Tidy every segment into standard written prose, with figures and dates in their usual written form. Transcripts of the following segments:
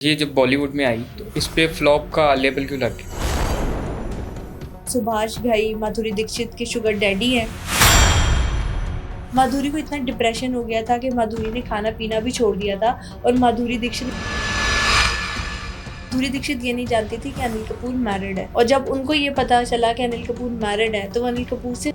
ये जब बॉलीवुड में आई तो इस पे फ्लॉप का लेबल क्यों लग गया? सुभाष घई माधुरी दीक्षित के शुगर डैडी हैं। माधुरी को इतना डिप्रेशन हो गया था कि माधुरी ने खाना पीना भी छोड़ दिया था। और माधुरी दीक्षित ये नहीं जानती थी कि अनिल कपूर मैरिड है। और जब उनको ये पता चला कि अनिल कपूर मैरिड है तो वो अनिल कपूर से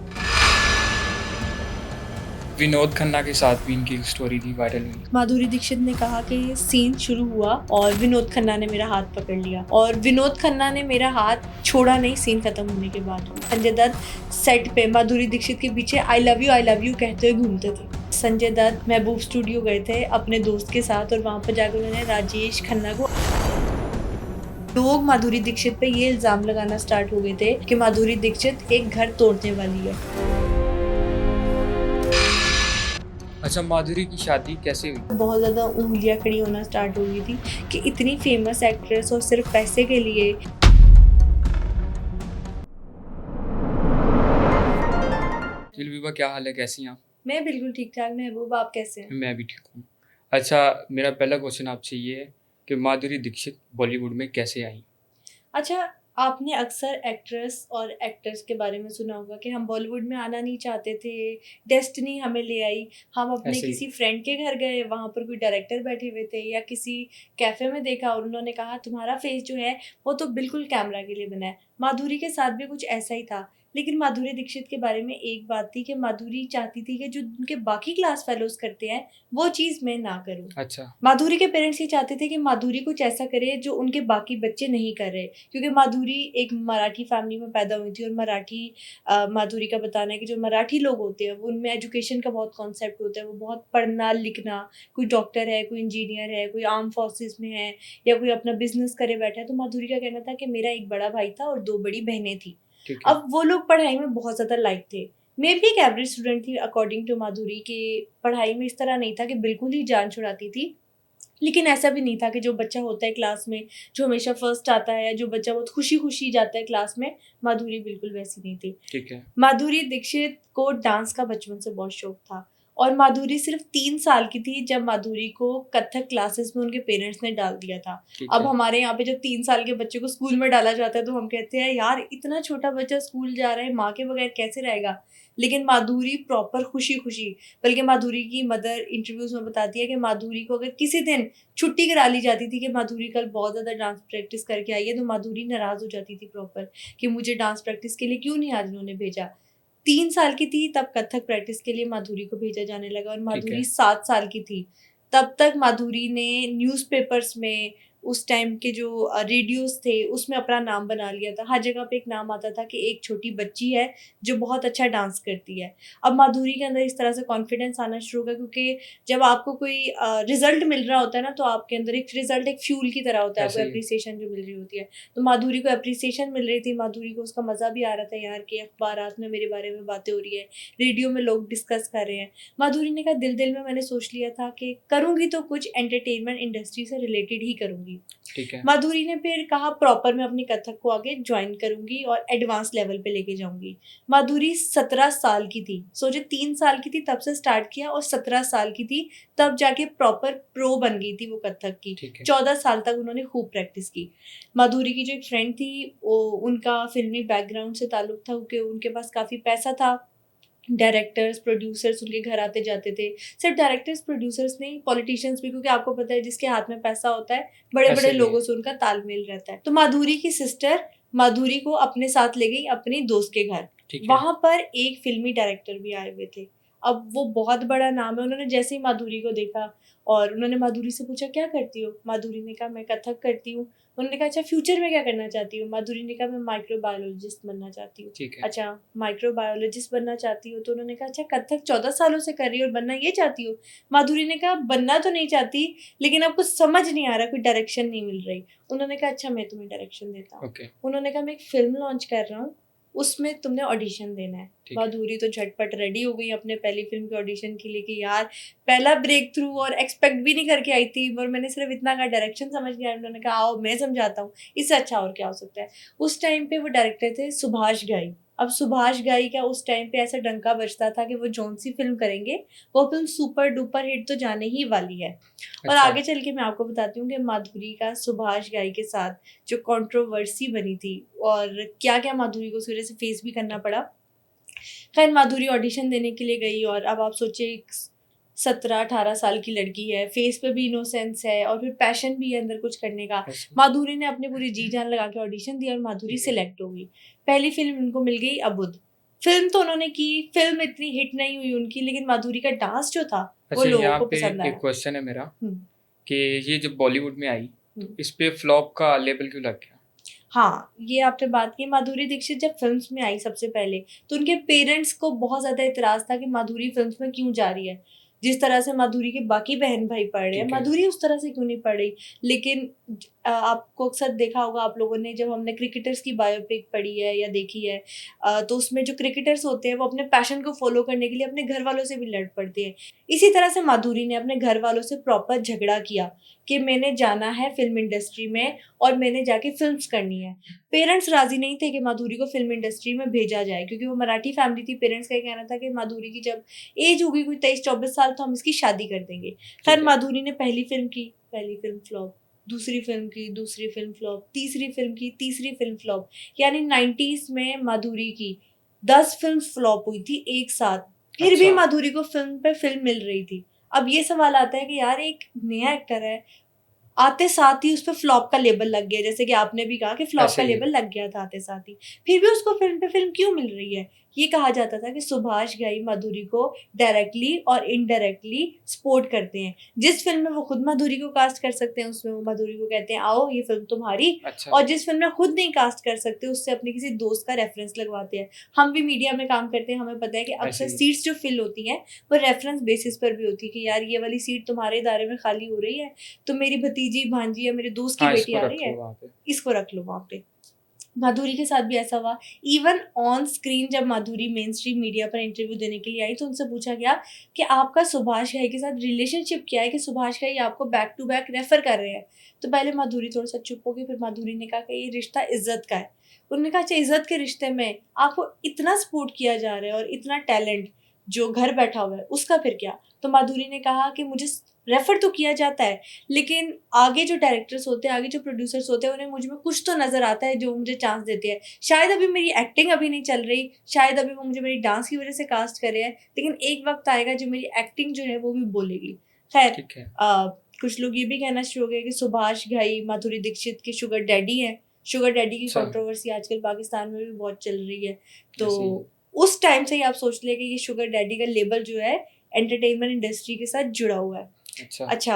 विनोद खन्ना के साथ भी इनकी स्टोरी थी, वायरल हुई। माधुरी दीक्षित ने कहा कि ये सीन शुरू हुआ और विनोद खन्ना ने मेरा हाथ पकड़ लिया और विनोद खन्ना ने मेरा हाथ छोड़ा नहीं सीन खत्म होने के बाद। संजय दत्त सेट पे माधुरी दीक्षित के पीछे आई लव यू कहते हुए घूमते थे। संजय दत्त महबूब स्टूडियो गए थे अपने दोस्त के साथ और वहां पर जाकर उन्होंने राजेश खन्ना को लोग माधुरी दीक्षित पे ये इल्जाम लगाना स्टार्ट हो गए थे कि माधुरी दीक्षित एक घर तोड़ने वाली है। अच्छा, माधुरी की शादी कैसे हुई? बहुत ज़्यादा उंगलियां खड़ी होना स्टार्ट हो गई थी कि इतनी फेमस एक्ट्रेस और सिर्फ पैसे के लिए। दिलविभा, क्या हाल है, कैसी हैं आप? मैं बिल्कुल ठीक ठाक। महबूब, आप कैसे हैं? मैं भी ठीक हूँ। अच्छा, मेरा पहला क्वेश्चन आपसे ये है कि माधुरी दीक्षित बॉलीवुड में कैसे आई? अच्छा, आपने अक्सर एक्ट्रेस और एक्टर्स के बारे में सुना होगा कि हम बॉलीवुड में आना नहीं चाहते थे, डेस्टिनी हमें ले आई। हम अपने ऐसे ही। किसी फ्रेंड के घर गए, वहाँ पर कोई डायरेक्टर बैठे हुए थे या किसी कैफे में देखा और उन्होंने कहा तुम्हारा फेस जो है वो तो बिल्कुल कैमरा के लिए बना है। माधुरी के साथ भी कुछ ऐसा ही था। लेकिन माधुरी दीक्षित के बारे में एक बात थी कि माधुरी चाहती थी कि जो उनके बाकी क्लास फेलोज करते हैं वो चीज़ मैं ना करूँ। अच्छा। माधुरी के पेरेंट्स ये चाहते थे कि माधुरी कुछ ऐसा करे जो उनके बाकी बच्चे नहीं कर रहे, क्योंकि माधुरी एक मराठी फैमिली में पैदा हुई थी और माधुरी का बताना है कि जो मराठी लोग होते हैं वो उनमें एजुकेशन का बहुत कॉन्सेप्ट होता है। वो बहुत पढ़ना लिखना, कोई डॉक्टर है, कोई इंजीनियर है, कोई आर्म फोर्सेस में है या कोई अपना बिजनेस करे बैठा है। तो माधुरी का कहना था कि मेरा एक बड़ा भाई था और 2 बड़ी बहनें थी। ठीक है। अब वो लोग पढ़ाई में बहुत ज़्यादा लाइक थे। मैं भी एक एवरेज स्टूडेंट थी अकॉर्डिंग टू माधुरी, के पढ़ाई में इस तरह नहीं था कि बिल्कुल ही जान छुड़ाती थी। लेकिन ऐसा भी नहीं था कि जो बच्चा होता है क्लास में, जो हमेशा फर्स्ट आता है, जो बच्चा बहुत खुशी-खुशी जाता है क्लास में, माधुरी बिल्कुल वैसी नहीं थी। ठीक है। माधुरी दीक्षित को डांस का बचपन से बहुत शौक था और माधुरी सिर्फ 3 साल की थी जब माधुरी को कथक क्लासेस में उनके पेरेंट्स ने डाल दिया था। ठीक अब है। हमारे यहाँ पे जब 3 साल के बच्चे को स्कूल में डाला जाता है तो हम कहते हैं यार इतना छोटा बच्चा स्कूल जा रहा है, माँ के बगैर कैसे रहेगा? लेकिन माधुरी प्रॉपर खुशी-खुशी, बल्कि माधुरी की मदर इंटरव्यूज़ में बताती है कि माधुरी को अगर किसी दिन छुट्टी करा ली जाती थी कि माधुरी कल बहुत ज़्यादा डांस प्रैक्टिस करके आई है, तो माधुरी नाराज़ हो जाती थी प्रॉपर कि मुझे डांस प्रैक्टिस के लिए क्यों नहीं आज इन्होंने भेजा। 3 साल की थी तब कथक प्रैक्टिस के लिए माधुरी को भेजा जाने लगा और ठीक है। माधुरी 7 साल की थी। तब तक माधुरी ने न्यूज़पेपर्स में उस टाइम के जो रेडियोज़ थे उसमें अपना नाम बना लिया था। हर जगह पे एक नाम आता था कि एक छोटी बच्ची है जो बहुत अच्छा डांस करती है। अब माधुरी के अंदर इस तरह से कॉन्फिडेंस आना शुरू हो गया, क्योंकि जब आपको कोई रिज़ल्ट मिल रहा होता है ना तो आपके अंदर एक रिज़ल्ट एक फ्यूल की तरह होता है, आपको ऐसे ही। एप्रिसिएशन जो मिल रही होती है। तो माधुरी को एप्रिसिएशन मिल रही थी, माधुरी को उसका मज़ा भी आ रहा था यार कि अखबारात में मेरे बारे में बातें हो रही है, रेडियो में लोग डिस्कस कर रहे हैं। माधुरी ने कहा दिल-दिल में मैंने सोच लिया था कि करूँगी तो कुछ एंटरटेनमेंट इंडस्ट्री से रिलेटेड ही करूँगी। ठीक है। माधुरी ने फिर कहा प्रॉपर मैं अपनी कथक को आगे जॉइन करूँगी और एडवांस लेवल पे लेके जाऊँगी। माधुरी 17 साल की थी। सोचिए 3 साल की थी तब से स्टार्ट किया और 17 साल की थी तब जाके प्रॉपर प्रो बन गई थी वो कथक की। ठीक है। 14 साल तक उन्होंने खूब प्रैक्टिस की। माधुरी की जो एक फ्रेंड थी वो उनका फ़िल्मी बैकग्राउंड से ताल्लुक था क्योंकि उनके पास काफ़ी पैसा था। डायरेक्टर्स, प्रोड्यूसर्स उनके घर आते जाते थे। सिर्फ डायरेक्टर्स, प्रोड्यूसर्स नहीं, पॉलिटिशियंस भी, क्योंकि आपको पता है जिसके हाथ में पैसा होता है, बड़े-बड़े ऐसे ही है। लोगों से उनका तालमेल रहता है। तो माधुरी की सिस्टर माधुरी को अपने साथ ले गई अपने दोस्त के घर। ठीक है। वहाँ पर एक फ़िल्मी डायरेक्टर भी आए हुए थे। अब वो बहुत बड़ा नाम है, उन्होंने जैसे ही माधुरी को देखा और उन्होंने माधुरी से पूछा, "क्या करती हो?" माधुरी ने कहा, "मैं कथक करती हूँ।" उन्होंने कहा, "अच्छा फ्यूचर में क्या करना चाहती हो?" माधुरी ने कहा, "मैं माइक्रोबायोलॉजिस्ट बनना चाहती हूँ।" ठीक है। अच्छा, माइक्रोबायोलॉजिस्ट बनना चाहती हो? तो उन्होंने कहा अच्छा कथक 14 सालों से कर रही हो और बनना ये चाहती हो? माधुरी ने कहा बनना तो नहीं चाहती, लेकिन अब कुछ समझ नहीं आ रहा, कोई डायरेक्शन नहीं मिल रही। उन्होंने कहा अच्छा मैं तुम्हें डायरेक्शन देता हूँ। ओके। उन्होंने कहा मैं एक फ़िल्म लॉन्च कर रहा हूँ, उसमें तुमने ऑडिशन देना है। ठीक है। माधुरी तो झटपट रेडी हो गई अपने पहली फिल्म के ऑडिशन के लिए कि यार पहला ब्रेक थ्रू, और एक्सपेक्ट भी नहीं करके आई थी, और मैंने सिर्फ इतना का डायरेक्शन समझ गया, उन्होंने कहा आओ मैं समझाता हूँ, इससे अच्छा और क्या हो सकता है। उस टाइम पे वो डायरेक्टर थे सुभाष घाई। अब सुभाष घाई का उस टाइम पे ऐसा डंका बजता था कि वो जौन सी फिल्म करेंगे वो फिल्म सुपर डुपर हिट तो जाने ही वाली है। और अच्छा। आगे चल के मैं आपको बताती हूँ कि माधुरी का सुभाष घाई के साथ जो कंट्रोवर्सी बनी थी और क्या क्या माधुरी को उस वजह से फेस भी करना पड़ा। खैर माधुरी ऑडिशन देने के लिए गई, और अब आप सोचिए एक 17-18 साल की लड़की है, फेस पे भी इनोसेंस है और फिर पैशन भी है अंदर कुछ करने का। ऐसे। माधुरी ने अपनी पूरी जी जान लगा के ऑडिशन दिया और माधुरी ठीक है। सिलेक्ट हो गई। पहली फिल्म उनको मिल गई अबुद। फिल्म तो उन्होंने की, फिल्म इतनी हिट नहीं हुई उनकी, लेकिन माधुरी का डांस जो था वो अच्छा, लोगों यहाँ को पे पसंद एक आया। क्वेश्चन है मेरा हम्म, कि ये जब बॉलीवुड में आई तो हम्म। इस पे फ्लॉप का लेबल क्यों लग गया? हाँ, ये आपने बात की। माधुरी दीक्षित जब फिल्म्स में आई सबसे पहले, तो उनके पेरेंट्स को बहुत ज़्यादा इतराज़ था कि माधुरी फिल्म्स में क्यों जा रही है। जिस तरह से माधुरी के बाकी बहन भाई पढ़ रहे हैं, ठीक है। माधुरी उस तरह से क्यों नहीं पढ़ रही। लेकिन आपको अक्सर देखा होगा आप लोगों ने, जब हमने क्रिकेटर्स की बायोपिक पढ़ी है या देखी है, तो उसमें जो क्रिकेटर्स होते हैं वो अपने पैशन को फॉलो करने के लिए अपने घर वालों से भी लड़ पड़ते हैं। इसी तरह से माधुरी ने अपने घर वालों से प्रॉपर झगड़ा किया कि मैंने जाना है फिल्म इंडस्ट्री में और मैंने जाके फिल्म्स करनी है। पेरेंट्स राजी नहीं थे कि माधुरी को फिल्म इंडस्ट्री में भेजा जाए, क्योंकि वो मराठी फैमिली थी। पेरेंट्स का ये कहना था कि माधुरी की जब एज होगी कोई 23-24 साल तो हम इसकी शादी कर देंगे। ठीक खैर है। माधुरी ने पहली फिल्म की, पहली फिल्म फ्लॉप, दूसरी फिल्म की, दूसरी फिल्म फ्लॉप, तीसरी फिल्म की, तीसरी फिल्म फ्लॉप। यानी 90s में माधुरी की 10 फिल्म फ्लॉप हुई थी एक साथ। फिर भी अच्छा। माधुरी को फिल्म पे फिल्म मिल रही थी। अब ये सवाल आता है कि यार एक नया एक्टर है, आते साथ ही उस पे फ्लॉप का लेबल लग गया, जैसे कि आपने भी कहा कि फ्लॉप ऐसे का ही है। लेबल लग गया था आते साथ ही। फिर भी उसको फिल्म पे फिल्म क्यों मिल रही है? ये कहा जाता था कि सुभाष घई माधुरी को डायरेक्टली और इनडायरेक्टली सपोर्ट करते हैं। जिस फिल्म में वो खुद माधुरी को कास्ट कर सकते हैं उसमें वो माधुरी को कहते हैं आओ ये फिल्म तुम्हारी। अच्छा। और जिस फिल्म में खुद नहीं कास्ट कर सकते उससे अपने किसी दोस्त का रेफरेंस लगवाते हैं। हम भी मीडिया में काम करते हैं, हमें पता है कि ऐसे अक्सर ही। सीट्स जो फिल होती हैं वो रेफरेंस बेसिस पर भी होती है कि यार ये वाली सीट तुम्हारे इदारे में खाली हो रही है, तो मेरी भतीजी भांजी या मेरे दोस्त की हाँ, बेटी इसको आ रख रही लो है, वहाँ पे। इसको रख लो वहाँ पे। माधुरी के साथ भी ऐसा हुआ। इवन ऑन स्क्रीन जब माधुरी मेन स्ट्रीम मीडिया पर इंटरव्यू देने के लिए आई तो उनसे पूछा गया कि आपका सुभाष घई के साथ रिलेशनशिप क्या है कि सुभाष घई आपको बैक टू बैक रेफर कर रहे हैं। तो पहले माधुरी थोड़ा सा चुप हो गई, फिर माधुरी ने कहा कि ये रिश्ता इज्जत का है। उन्होंने कहा अच्छा इज्जत के रिश्ते में आपको इतना सपोर्ट किया जा रहा है और इतना टैलेंट जो घर बैठा हुआ है उसका फिर क्या। तो माधुरी ने कहा कि मुझे रेफर तो किया जाता है, लेकिन आगे जो डायरेक्टर्स होते हैं, आगे जो प्रोड्यूसर्स होते हैं, उन्हें मुझ में कुछ तो नज़र आता है जो मुझे चांस देते हैं। शायद अभी मेरी एक्टिंग अभी नहीं चल रही, शायद अभी वो मुझे मेरी डांस की वजह से कास्ट कर रहे हैं, लेकिन एक वक्त आएगा जो मेरी एक्टिंग जो है वो भी बोलेगी। खैर ठीक है। कुछ लोग ये भी कहना शुरू हो गए कि सुभाष घई माधुरी दीक्षित के शुगर डैडी हैं। शुगर डैडी की अच्छा। कंट्रोवर्सी आजकल पाकिस्तान में भी बहुत चल रही है। तो ऐसे ही है। उस टाइम से ही आप सोच लें कि ये शुगर डैडी का लेबल जो है एंटरटेनमेंट इंडस्ट्री के साथ जुड़ा हुआ है। अच्छा। अच्छा,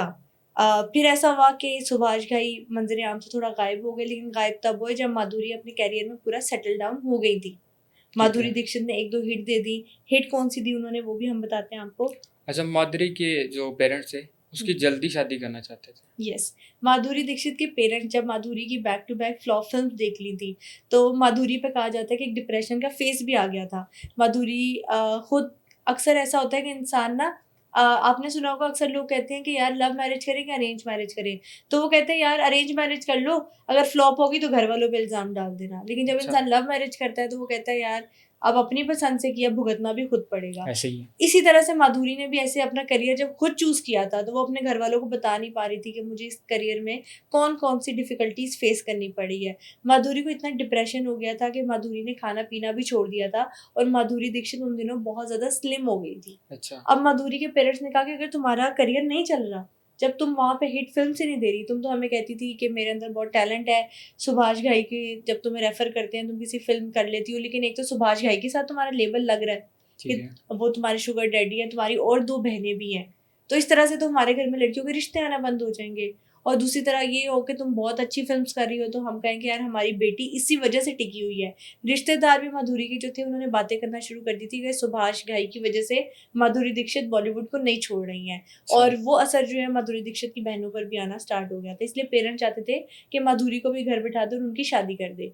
फिर ऐसा हुआ कि सुभाष घई मंजर आम से थोड़ा गायब हो गए, लेकिन गायब तब हुए जब माधुरी अपने करियर में पूरा सेटल डाउन हो गई थी। ठीक माधुरी है। दीक्षित ने 1-2 हिट दे दी। हिट कौन सी दी उन्होंने वो भी हम बताते हैं आपको। अच्छा, माधुरी के जो पेरेंट्स थे उसकी जल्दी शादी करना चाहते थे। यस, माधुरी दीक्षित के पेरेंट्स जब माधुरी की back to back flop film देख ली थी तो माधुरी पे कहा जाता है कि एक डिप्रेशन का फेस भी आ गया था। माधुरी खुद, अक्सर ऐसा होता है कि इंसान ना, आपने सुना होगा अक्सर लोग कहते हैं कि यार लव मैरिज करें कि अरेंज मैरिज करें, तो वो कहते हैं यार अरेंज मैरिज कर लो, अगर फ्लॉप होगी तो घर वालों पे इल्ज़ाम डाल देना। लेकिन जब अच्छा। इंसान लव मैरिज करता है तो वो कहता है यार अब अपनी पसंद से किया, भुगतना भी खुद पड़ेगा। ऐसे ही है। इसी तरह से माधुरी ने भी ऐसे अपना करियर जब खुद चूज़ किया था तो वो अपने घर वालों को बता नहीं पा रही थी कि मुझे इस करियर में कौन-कौन सी डिफ़िकल्टीज़ फ़ेस करनी पड़ी है। माधुरी को इतना डिप्रेशन हो गया था कि माधुरी ने खाना-पीना भी छोड़ दिया था और माधुरी दीक्षित उन दिनों बहुत ज़्यादा स्लिम हो गई थी। अच्छा। अब माधुरी के पेरेंट्स ने कहा कि अगर तुम्हारा करियर नहीं चल रहा, जब तुम वहाँ पे हिट फ़िल्म से नहीं दे रही, तुम तो हमें कहती थी कि मेरे अंदर बहुत टैलेंट है, सुभाष घई की जब तुम्हें रेफ़र करते हैं तुम किसी फ़िल्म कर लेती हो, लेकिन एक तो सुभाष घई के साथ तुम्हारा लेबल लग रहा है ठीक कि है। वो तुम्हारे शुगर डैडी हैं, तुम्हारी और 2 बहनें भी हैं। तो इस तरह से तो हमारे घर में लड़कियों के रिश्ते आना बंद हो जाएँगे। और दूसरी तरह ये हो कि तुम बहुत अच्छी फ़िल्म्स कर रही हो तो हम कहें कि यार हमारी बेटी इसी वजह से टिकी हुई है। रिश्तेदार भी माधुरी के जो थे उन्होंने बातें करना शुरू कर दी थी कि सुभाष घई की वजह से माधुरी दीक्षित बॉलीवुड को नहीं छोड़ रही हैं। अच्छा। और वो असर जो है माधुरी दीक्षित की बहनों पर भी आना स्टार्ट हो गया था। इसलिए पेरेंट्स चाहते थे कि माधुरी को भी घर बिठा दो और उनकी शादी कर दे।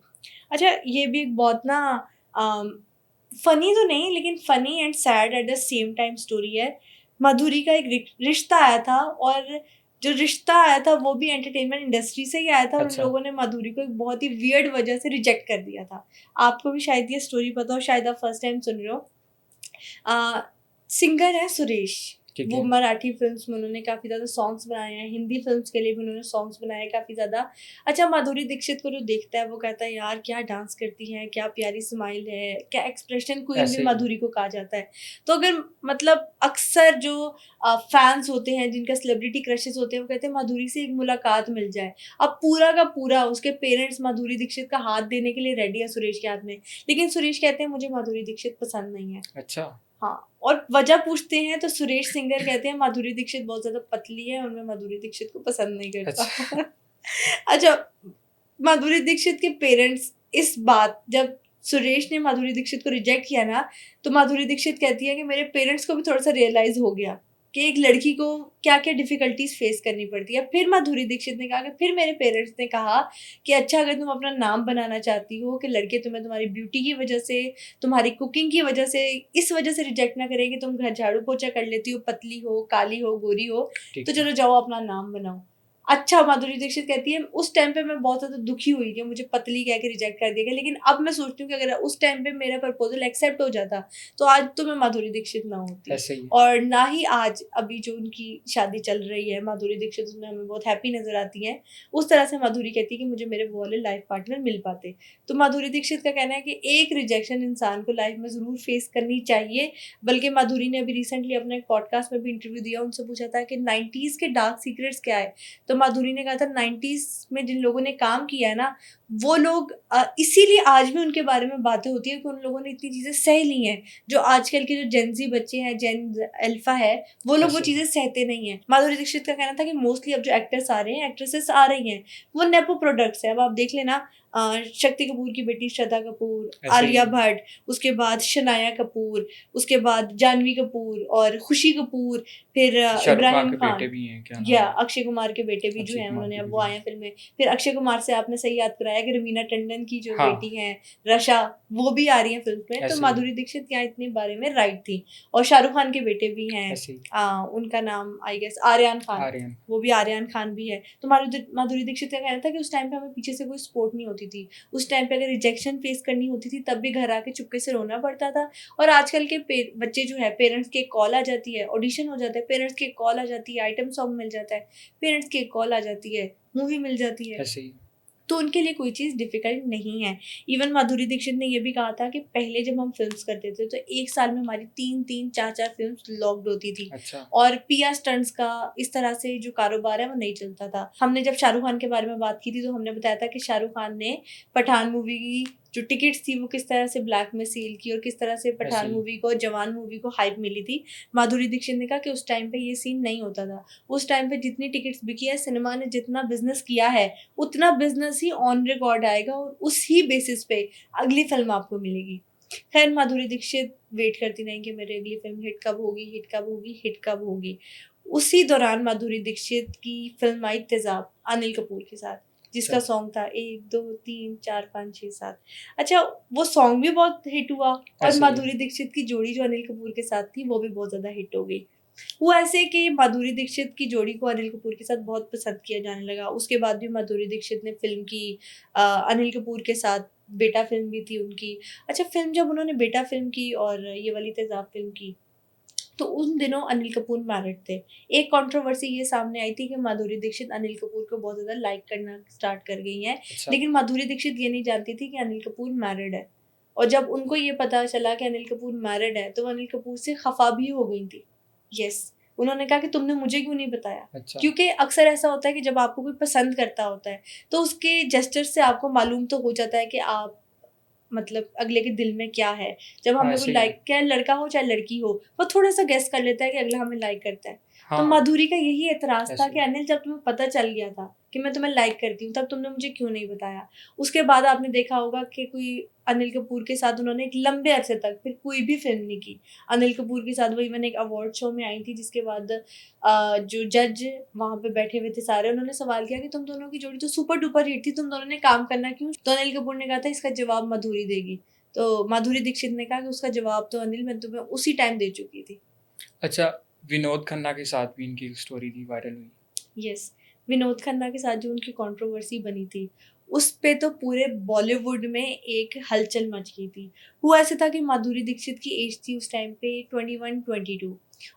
अच्छा, ये भी एक बहुत ना फनी तो नहीं, लेकिन funny and sad at the same time story है। माधुरी का एक रिश्ता आया था, और जो रिश्ता आया था वो भी एंटरटेनमेंट इंडस्ट्री से ही आया था, और उन अच्छा। लोगों ने माधुरी को एक बहुत ही वियर्ड वजह से रिजेक्ट कर दिया था। आपको भी शायद ये स्टोरी पता हो, शायद आप फर्स्ट टाइम सुन रहे हो। सिंगर है सुरेश, ठीक वो है। मराठी फिल्म्स में उन्होंने काफ़ी ज़्यादा सॉन्ग्स बनाए हैं, हिंदी फिल्म्स के लिए भी उन्होंने सॉन्ग्स बनाए हैं काफ़ी ज़्यादा। अच्छा, माधुरी दीक्षित को जो देखता है वो कहता है यार क्या डांस करती हैं, क्या प्यारी स्माइल है, क्या एक्सप्रेशन क्वीन भी ऐसे ही। माधुरी को कहा जाता है। तो अगर मतलब अक्सर जो फैंस होते हैं, जिनका सेलिब्रिटी क्रशेस होते हैं, वो कहते हैं माधुरी से एक मुलाकात मिल जाए। अब पूरा का पूरा उसके पेरेंट्स माधुरी दीक्षित का हाथ देने के लिए रेडी है सुरेश के हाथ में, लेकिन सुरेश कहते हैं मुझे माधुरी दीक्षित पसंद नहीं है। अच्छा। हाँ, और वजह पूछते हैं तो सुरेश सिंगर कहते हैं माधुरी दीक्षित बहुत ज्यादा पतली है और मैं माधुरी दीक्षित को पसंद नहीं करता। अच्छा। अच्छा, माधुरी दीक्षित के पेरेंट्स इस बात जब सुरेश ने माधुरी दीक्षित को रिजेक्ट किया ना, तो माधुरी दीक्षित कहती है कि मेरे पेरेंट्स को भी थोड़ा सा रियलाइज हो गया कि एक लड़की को क्या क्या डिफिकल्टीज फेस करनी पड़ती है। फिर माधुरी दीक्षित ने कहा कि फिर मेरे पेरेंट्स ने कहा कि अच्छा, अगर तुम अपना नाम बनाना चाहती हो कि लड़के तुम्हें तुम्हारी ब्यूटी की वजह से, तुम्हारी कुकिंग की वजह से, इस वजह से रिजेक्ट ना करेंगे, तुम घर झाड़ू पोछा कर लेती हो, पतली हो, काली हो, गोरी हो, ठीक तो है। चलो जाओ अपना नाम बनाओ। अच्छा, माधुरी दीक्षित कहती है उस टाइम पे मैं बहुत ज़्यादा दुखी हुई कि मुझे पतली कह के रिजेक्ट कर दिया गया, लेकिन अब मैं सोचती हूँ कि अगर उस टाइम पे मेरा प्रपोजल एक्सेप्ट हो जाता तो आज तो मैं माधुरी दीक्षित ना होती, ऐसे ही। और ना ही आज अभी जो उनकी शादी चल रही है माधुरी दीक्षित उसमें हमें बहुत हैप्पी नजर आती हैं। उस तरह से माधुरी कहती है कि मुझे मेरे वो वाले लाइफ पार्टनर मिल पाते। तो माधुरी दीक्षित का कहना है कि एक रिजेक्शन इंसान को लाइफ में ज़रूर फेस करनी चाहिए। बल्कि माधुरी ने अभी रिसेंटली अपने एक पॉडकास्ट में भी इंटरव्यू दिया, उनसे पूछा था कि 90s के डार्क सीक्रेट्स क्या है, तो माधुरी ने कहा था 90s में जिन लोगों ने काम किया है ना, वो लोग इसीलिए आज भी उनके बारे में बातें होती है कि उन लोगों ने इतनी चीज़ें सह ली हैं जो आजकल के जो जेनजी बच्चे हैं, जेन अल्फा है, वो लोग वो ऐसे ही। चीज़ें सहते नहीं हैं। माधुरी दीक्षित का कहना था कि मोस्टली अब जो एक्टर्स आ रहे हैं, एक्ट्रेसेस आ रही हैं, वो नेपो प्रोडक्ट्स है। अब आप देख लेना, शक्ति कपूर की बेटी श्रद्धा कपूर, ऐसे आलिया ही। भट्ट, उसके बाद शनाया कपूर, उसके बाद जानवी कपूर और खुशी कपूर, फिर शाहरुख खान इब्राहिम के बेटे खान, भी हैं, क्या या नाम है? अक्षय कुमार के बेटे भी जो अक्षय हैं, कुमार उन्होंने की अब वो बीवी आए है। हैं फिल्म में। फिर अक्षय कुमार से आपने सही याद कराया कि रवीना टंडन की जो हाँ। बेटी हैं रशा, वो भी आ रही हैं फिल्म में। तो ऐसे ही। माधुरी दीक्षित यहाँ इतने बारे में राइट थी। और शाहरुख खान के बेटे भी हैं, ऐसे ही। उनका नाम आई गेस आर्यन खान, आर्यन। वो भी आर्यन खान भी है। तो माधुरी दीक्षित का कहना था कि उस टाइम पे हमें पीछे से कोई सपोर्ट नहीं होती थी। उस टाइम पे अगर रिजेक्शन फेस करनी होती थी तब भी घर आके चुपके से रोना पड़ता था। और आजकल के बच्चे जो है, पेरेंट्स की कॉल आ जाती है, ऑडिशन हो जाता है, पेरेंट्स की कॉल आ जाती है, आइटम सॉन्ग मिल जाता है, पेरेंट्स की कॉल आ जाती है, मूवी मिल जाती है, ऐसे ही। तो उनके लिए कोई चीज़ डिफ़िकल्ट नहीं है। इवन माधुरी दीक्षित ने ये भी कहा था कि पहले जब हम फ़िल्म्स करते थे तो 1 साल में हमारी 3-3 4-4 फ़िल्म्स लॉक्ड होती थी, अच्छा। और पीआर स्टंट्स का इस तरह से जो कारोबार है वो नहीं चलता था। हमने जब शाहरुख खान के बारे में बात की थी तो हमने बताया था कि शाहरुख खान ने पठान मूवी की जो टिकट्स थी वो किस तरह से ब्लैक में सेल की, और किस तरह से ऐसे पठान ही। मूवी को, जवान मूवी को हाइप मिली थी। माधुरी दीक्षित ने कहा कि उस टाइम पे ये सीन नहीं होता था। उस टाइम पे जितनी टिकट्स बिकी है, सिनेमा ने जितना बिज़नेस किया है, उतना बिज़नेस ही ऑन रिकॉर्ड आएगा और उसी बेसिस पे अगली फ़िल्म आपको मिलेगी। ख़ैर, माधुरी दीक्षित वेट करती रहीं कि मेरी अगली फ़िल्म हिट कब होगी, हिट कब होगी, हिट कब होगी। उसी दौरान माधुरी दीक्षित की फ़िल्म आई तेज़ाब अनिल कपूर के साथ, जिसका अच्छा। सॉन्ग था 1 2 3 4 5 6 7। अच्छा, वो सॉन्ग भी बहुत हिट हुआ, और ऐसे ही। माधुरी दीक्षित की जोड़ी जो अनिल कपूर के साथ थी वो भी बहुत ज़्यादा हिट हो गई। हुआ ऐसे कि माधुरी दीक्षित की जोड़ी को अनिल कपूर के साथ बहुत पसंद किया जाने लगा। उसके बाद भी माधुरी दीक्षित ने फ़िल्म की अनिल कपूर के साथ, बेटा फ़िल्म भी थी उनकी। अच्छा, फ़िल्म जब उन्होंने बेटा फ़िल्म की और ये वाली तेज़ाब फ़िल्म की, तो उन दिनों अनिल कपूर मैरिड थे। एक कंट्रोवर्सी ये सामने आई थी कि माधुरी दीक्षित अनिल कपूर को बहुत ज़्यादा लाइक करना स्टार्ट कर गई हैं, अच्छा। लेकिन माधुरी दीक्षित ये नहीं जानती थी कि अनिल कपूर मैरिड है। और जब उनको ये पता चला कि अनिल कपूर मैरिड है, तो वो अनिल कपूर से खफ़ा भी हो गई थी। येस, उन्होंने कहा कि तुमने मुझे क्यों नहीं बताया? अच्छा। क्योंकि अक्सर ऐसा होता है कि जब आपको कोई पसंद करता होता है, तो उसके जेस्चर्स से आपको मालूम तो हो जाता है कि आप मतलब अगले के दिल में क्या है। जब हाँ, हमें कोई ऐसे ही है। लाइक, चाहे लड़का हो चाहे लड़की हो, वो थोड़ा-सा गेस कर लेता है कि अगला हमें लाइक करता है। तो हाँ। माधुरी का यही एतराज़ था ऐसे कि ही। अनिल, जब तुम्हें पता चल गया था कि मैं तुम्हें लाइक करती हूँ, तब तुमने मुझे क्यों नहीं बताया? उसके बाद आपने देखा होगा कि कोई अनिल कपूर के साथ उन्होंने एक लंबे अरसे तक फिर कोई भी फ़िल्म नहीं की। अनिल कपूर के साथ वो इवन एक अवार्ड शो में आई थी, जिसके बाद जो जज वहाँ पे बैठे हुए थे सारे, उन्होंने सवाल किया कि तुम दोनों की जोड़ी तो सुपर डुपर हिट थी, तुम दोनों ने काम करना क्यों? तो अनिल कपूर ने कहा था इसका जवाब माधुरी देगी। तो माधुरी दीक्षित ने कहा कि उसका जवाब तो अनिल मैं तुम्हें उसी टाइम दे चुकी थी। अच्छा, विनोद खन्ना के साथ भी इनकी स्टोरी थी, वायरल हुई। यस, विनोद खन्ना के साथ जो उनकी कंट्रोवर्सी बनी थी उस पे तो पूरे बॉलीवुड में एक हलचल मच गई थी। हुआ ऐसे था कि माधुरी दीक्षित की एज थी उस टाइम पे 21-22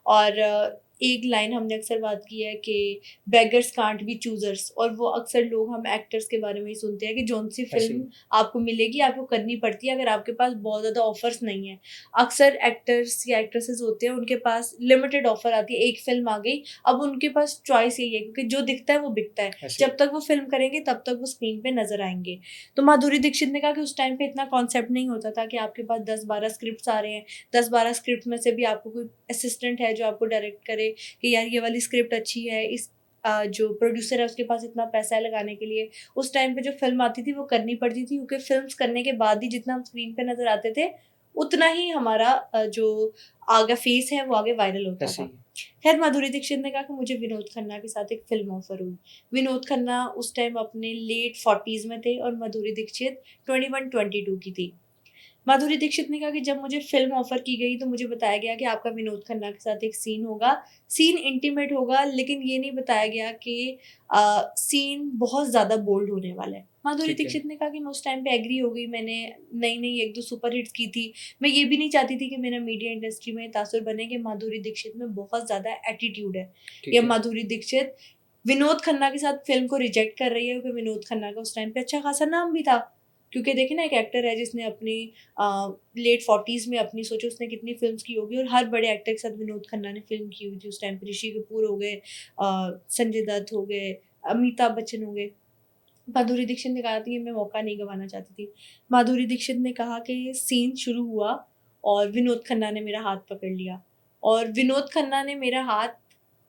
और एक लाइन हमने अक्सर बात की है कि बेगर्स कांट बी चूजर्स, और वो अक्सर लोग हम एक्टर्स के बारे में ही सुनते हैं कि जौन सी ऐसे फिल्म ही। आपको मिलेगी आपको करनी पड़ती है अगर आपके पास बहुत ज़्यादा ऑफर्स नहीं है। अक्सर एक्टर्स या एक्ट्रेसेस होते हैं उनके पास लिमिटेड ऑफर आती है, एक फिल्म आ गई, अब उनके पास चॉइस यही है क्योंकि जो दिखता है वो बिकता है। ऐसे जब तक वो फिल्म करेंगे तब तक वो स्क्रीन पे नजर आएंगे। तो माधुरी दीक्षित ने कहा कि उस टाइम पे इतना कॉन्सेप्ट नहीं होता था कि आपके पास 10-12 स्क्रिप्ट्स आ रहे हैं, 10-12 स्क्रिप्ट में से भी आपको कोई असिस्टेंट है जो आपको डायरेक्ट करे कि यार ये वाली स्क्रिप्ट अच्छी है, इस जो प्रोड्यूसर है उसके पास इतना पैसा है लगाने के लिए। उस टाइम पे जो फिल्म आती थी वो करनी पड़ती थी क्योंकि फिल्म्स करने के बाद ही जितना हम स्क्रीन पे नजर आते थे उतना ही हमारा जो आगे फेस है वो आगे वायरल होता ऐसे था। ही। खैर माधुरी दीक्षित ने कहा कि मुझे विनोद खन्ना के साथ एक फिल्म ऑफर हुई। विनोद खन्ना उस टाइम अपने लेट 40s में थे और माधुरी दीक्षित 21-22 की थी। माधुरी दीक्षित ने कहा कि जब मुझे फ़िल्म ऑफ़र की गई तो मुझे बताया गया कि आपका विनोद खन्ना के साथ एक सीन होगा। सीन इंटीमेट होगा लेकिन ये नहीं बताया गया कि सीन बहुत ज़्यादा बोल्ड होने वाला है। माधुरी ठीक है। दीक्षित ने कहा कि मैं उस टाइम पे एग्री हो गई, मैंने नई-नई 1-2 सुपर हिट्स की थी। मैं ये भी नहीं चाहती थी कि मेरा मीडिया इंडस्ट्री में तासुर बने कि माधुरी दीक्षित में बहुत ज़्यादा एटीट्यूड है या ठीक है। माधुरी दीक्षित विनोद खन्ना के साथ फ़िल्म को रिजेक्ट कर रही है क्योंकि विनोद खन्ना का उस टाइम पे अच्छा खासा नाम भी था। क्योंकि देखिए ना एक एक्टर है जिसने अपनी लेट 40s में अपनी सोचो उसने कितनी फ़िल्म्स की होगी और हर बड़े एक्टर के साथ विनोद खन्ना ने फ़िल्म की हुई थी उस टाइम पे। ऋषि कपूर हो गए, संजय दत्त हो गए, अमिताभ बच्चन हो गए। माधुरी दीक्षित ने कहा था कि मैं मौका नहीं गँवाना चाहती थी। माधुरी दीक्षित ने कहा कि सीन शुरू हुआ और विनोद खन्ना ने मेरा हाथ पकड़ लिया और विनोद खन्ना ने मेरा हाथ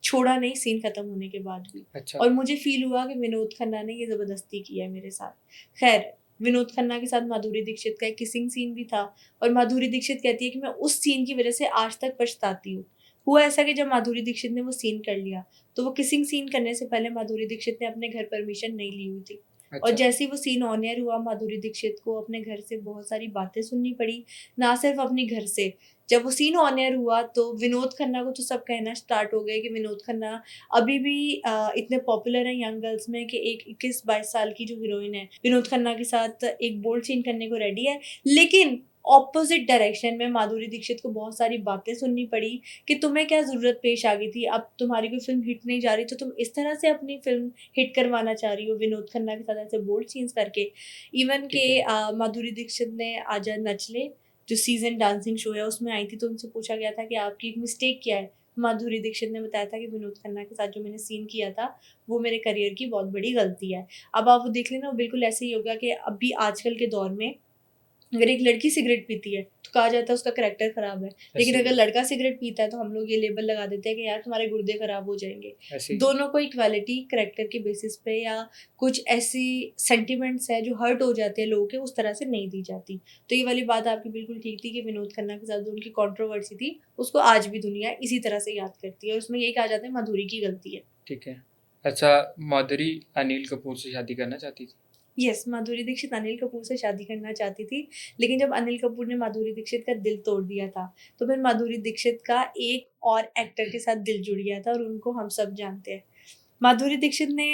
छोड़ा नहीं सीन खत्म होने के बाद भी, अच्छा। और मुझे फ़ील हुआ कि विनोद खन्ना ने ये ज़बरदस्ती किया है मेरे साथ। ख़ैर, विनोद खन्ना के साथ माधुरी दीक्षित का एक किसिंग सीन भी था और माधुरी दीक्षित कहती है कि मैं उस सीन की वज़ह से आज तक पछताती हूँ। हुआ ऐसा कि जब माधुरी दीक्षित ने वो सीन कर लिया, तो वो किसिंग सीन करने से पहले माधुरी दीक्षित ने अपने घर परमिशन नहीं ली हुई थी। और अच्छा। जैसे ही वो सीन ऑन एयर हुआ, माधुरी दीक्षित को अपने घर से बहुत सारी बातें सुननी पड़ी, ना सिर्फ़ अपने घर से। जब वो सीन ऑन एयर हुआ तो विनोद खन्ना को तो सब कहना स्टार्ट हो गए कि विनोद खन्ना अभी भी इतने पॉपुलर हैं यंग गर्ल्स में कि एक 21-22 साल की जो हीरोइन है, विनोद खन्ना के साथ एक बोल्ड सीन करने को रेडी है। लेकिन ऑपोज़िट डायरेक्शन में माधुरी दीक्षित को बहुत सारी बातें सुननी पड़ी कि तुम्हें क्या ज़रूरत पेश आ गई थी? अब तुम्हारी कोई फ़िल्म हिट नहीं जा रही तो तुम इस तरह से अपनी फ़िल्म हिट करवाना चाह रही हो विनोद खन्ना के साथ ऐसे बोल्ड सीन्स करके। इवन ठीक के है। माधुरी दीक्षित ने आजा नच ले जो सीज़न डांसिंग शो है उसमें आई थी तो उनसे पूछा गया था कि आपकी एक मिस्टेक क्या है? माधुरी दीक्षित ने बताया था कि विनोद खन्ना के साथ जो मैंने सीन किया था, वो मेरे करियर की बहुत बड़ी गलती है। अब आप वो देख लेना, वो बिल्कुल ऐसे ही होगा कि अभी आजकल के दौर में अगर एक लड़की सिगरेट पीती है, तो कहा जाता है उसका करैक्टर खराब है। लेकिन ऐसे अगर ही। लड़का सिगरेट पीता है तो हम लोग ये लेबल लगा देते हैं कि यार तुम्हारे गुर्दे खराब हो जाएँगे। ऐसे ही। दोनों को इक्वालिटी करैक्टर के बेसिस पे या कुछ ऐसी सेंटिमेंट्स हैं जो हर्ट हो जाते हैं लोगों के, उस तरह से नहीं दी जाती। तो ये वाली बात आपकी बिल्कुल ठीक थी कि विनोद खन्ना के साथ जो उनकी कंट्रोवर्सी थी, उसको आज भी दुनिया इसी तरह से याद करती है और उसमें यही कहा जाता है माधुरी की गलती है। ठीक है। अच्छा, माधुरी अनिल कपूर से शादी करना चाहती थी। यस, माधुरी दीक्षित अनिल कपूर से शादी करना चाहती थी, लेकिन जब अनिल कपूर ने माधुरी दीक्षित का दिल तोड़ दिया था, तो फिर माधुरी दीक्षित का एक और एक्टर के साथ दिल जुड़ गया था और उनको हम सब जानते हैं। माधुरी दीक्षित ने